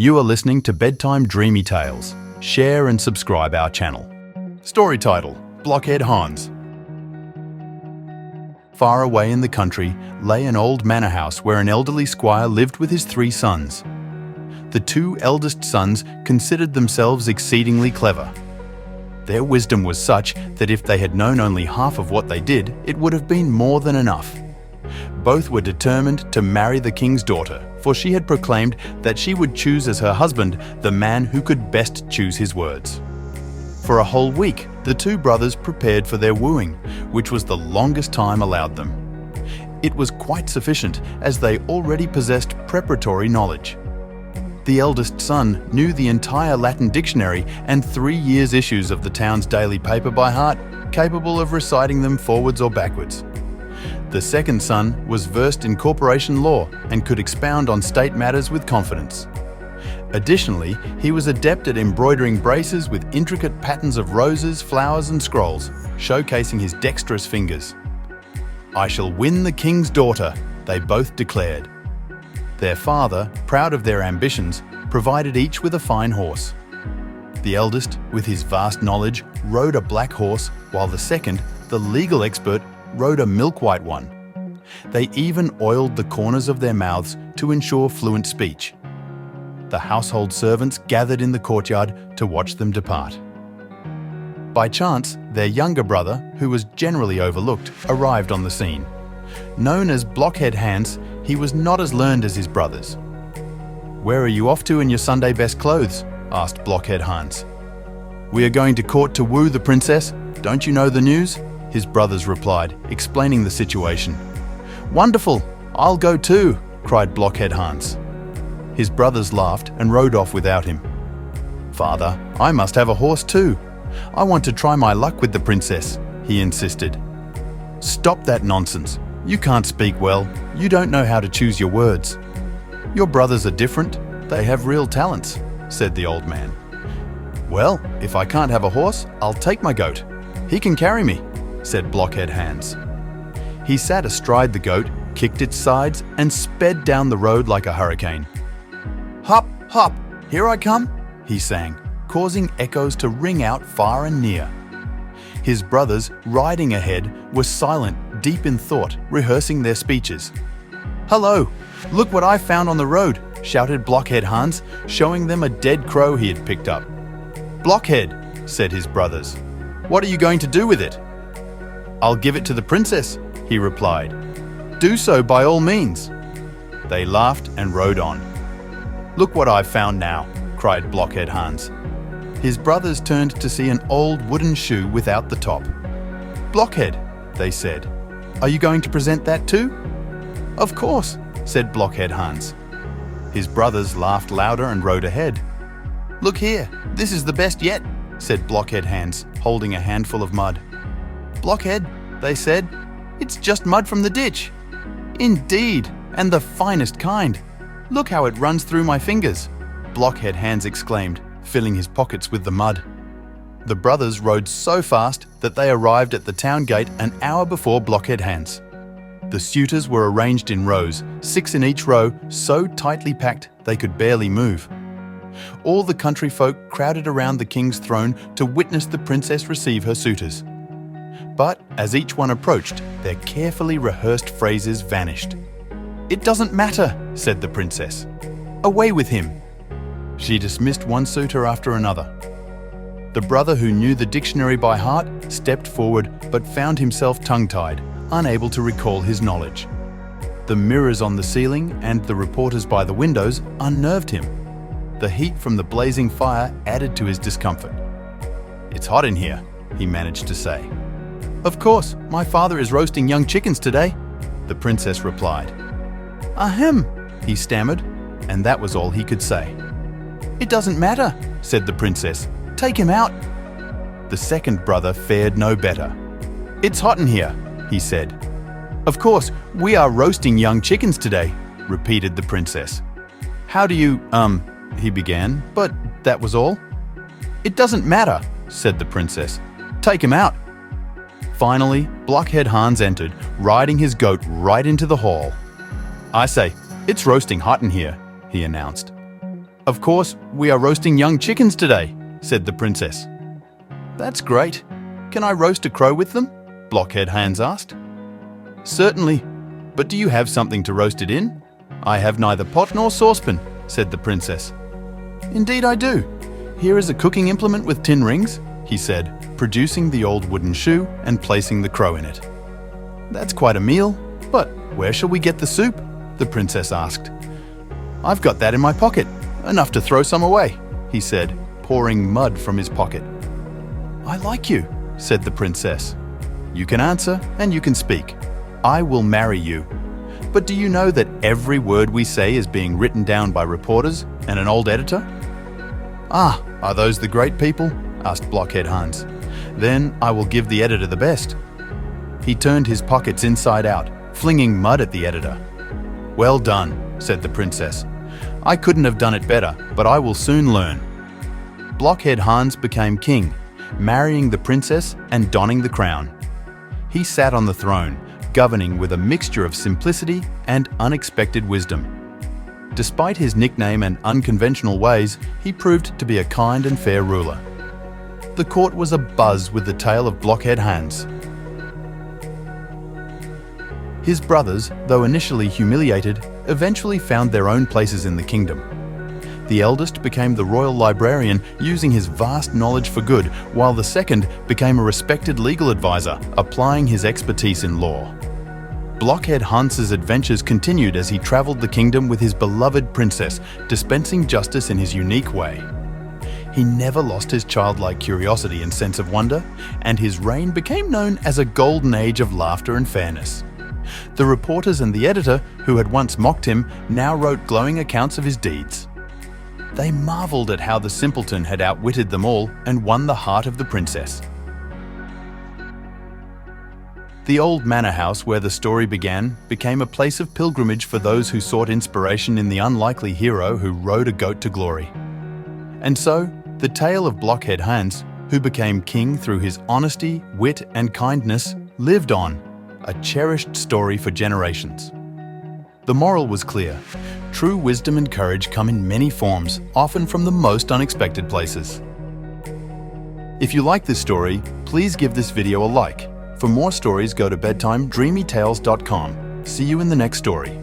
You are listening to Bedtime Dreamy Tales. Share and subscribe our channel. Story title: Blockhead Hans. Far away in the country lay an old manor house where an elderly squire lived with his 3 sons. The 2 eldest sons considered themselves exceedingly clever. Their wisdom was such that if they had known only half of what they did, it would have been more than enough. Both were determined to marry the king's daughter, for she had proclaimed that she would choose as her husband the man who could best choose his words. For a whole week, the 2 brothers prepared for their wooing, which was the longest time allowed them. It was quite sufficient, as they already possessed preparatory knowledge. The eldest son knew the entire Latin dictionary and 3 years' issues of the town's daily paper by heart, capable of reciting them forwards or backwards. The second son was versed in corporation law and could expound on state matters with confidence. Additionally, he was adept at embroidering braces with intricate patterns of roses, flowers, and scrolls, showcasing his dexterous fingers. "I shall win the king's daughter," they both declared. Their father, proud of their ambitions, provided each with a fine horse. The eldest, with his vast knowledge, rode a black horse, while the second, the legal expert, rode a milk-white one. They even oiled the corners of their mouths to ensure fluent speech. The household servants gathered in the courtyard to watch them depart. By chance, their younger brother, who was generally overlooked, arrived on the scene. Known as Blockhead Hans, he was not as learned as his brothers. "Where are you off to in your Sunday best clothes?" asked Blockhead Hans. "We are going to court to woo the princess. Don't you know the news?" his brothers replied, explaining the situation. "Wonderful! I'll go too!" cried Blockhead Hans. His brothers laughed and rode off without him. "Father, I must have a horse too. I want to try my luck with the princess," he insisted. "Stop that nonsense. You can't speak well. You don't know how to choose your words." "Your brothers are different. They have real talents," said the old man. "Well, if I can't have a horse, I'll take my goat. He can carry me," said Blockhead Hans. He sat astride the goat, kicked its sides, and sped down the road like a hurricane. "Hop, hop, here I come," he sang, causing echoes to ring out far and near. His brothers, riding ahead, were silent, deep in thought, rehearsing their speeches. "Hello, look what I found on the road," shouted Blockhead Hans, showing them a dead crow he had picked up. "Blockhead," said his brothers, "what are you going to do with it?" "I'll give it to the princess," he replied. "Do so by all means." They laughed and rode on. "Look what I've found now," cried Blockhead Hans. His brothers turned to see an old wooden shoe without the top. "Blockhead," they said, "are you going to present that too?" "Of course," said Blockhead Hans. His brothers laughed louder and rode ahead. "Look here, this is the best yet," said Blockhead Hans, holding a handful of mud. "Blockhead," they said, "it's just mud from the ditch." "Indeed, and the finest kind. Look how it runs through my fingers," Blockhead Hans exclaimed, filling his pockets with the mud. The brothers rode so fast that they arrived at the town gate an hour before Blockhead Hans. The suitors were arranged in rows, 6 in each row, so tightly packed they could barely move. All the country folk crowded around the king's throne to witness the princess receive her suitors. But as each one approached, their carefully rehearsed phrases vanished. "It doesn't matter," said the princess. "Away with him." She dismissed one suitor after another. The brother who knew the dictionary by heart stepped forward but found himself tongue-tied, unable to recall his knowledge. The mirrors on the ceiling and the reporters by the windows unnerved him. The heat from the blazing fire added to his discomfort. "It's hot in here," he managed to say. "Of course, my father is roasting young chickens today," the princess replied. "Ahem," he stammered, and that was all he could say. "It doesn't matter," said the princess. "Take him out." The second brother fared no better. "It's hot in here," he said. "Of course, we are roasting young chickens today," repeated the princess. "How do you, he began, but that was all. "It doesn't matter," said the princess. "Take him out." Finally, Blockhead Hans entered, riding his goat right into the hall. "I say, it's roasting hot in here," he announced. "Of course, we are roasting young chickens today," said the princess. "That's great. Can I roast a crow with them?" Blockhead Hans asked. "Certainly, but do you have something to roast it in?" "I have neither pot nor saucepan," said the princess. "Indeed I do. Here is a cooking implement with tin rings," he said, producing the old wooden shoe and placing the crow in it. "That's quite a meal, but where shall we get the soup?" the princess asked. "I've got that in my pocket, enough to throw some away," he said, pouring mud from his pocket. "I like you," said the princess. "You can answer and you can speak. I will marry you. But do you know that every word we say is being written down by reporters and an old editor?" "Ah, are those the great people?" asked Blockhead Hans. "Then I will give the editor the best." He turned his pockets inside out, flinging mud at the editor. "Well done," said the princess. "I couldn't have done it better, but I will soon learn." Blockhead Hans became king, marrying the princess and donning the crown. He sat on the throne, governing with a mixture of simplicity and unexpected wisdom. Despite his nickname and unconventional ways, he proved to be a kind and fair ruler. The court was abuzz with the tale of Blockhead Hans. His brothers, though initially humiliated, eventually found their own places in the kingdom. The eldest became the royal librarian, using his vast knowledge for good, while the second became a respected legal advisor, applying his expertise in law. Blockhead Hans's adventures continued as he traveled the kingdom with his beloved princess, dispensing justice in his unique way. He never lost his childlike curiosity and sense of wonder, and his reign became known as a golden age of laughter and fairness. The reporters and the editor, who had once mocked him, now wrote glowing accounts of his deeds. They marveled at how the simpleton had outwitted them all and won the heart of the princess. The old manor house where the story began became a place of pilgrimage for those who sought inspiration in the unlikely hero who rode a goat to glory. And so, the tale of Blockhead Hans, who became king through his honesty, wit, and kindness, lived on, a cherished story for generations. The moral was clear. True wisdom and courage come in many forms, often from the most unexpected places. If you like this story, please give this video a like. For more stories, go to bedtimedreamytales.com. See you in the next story.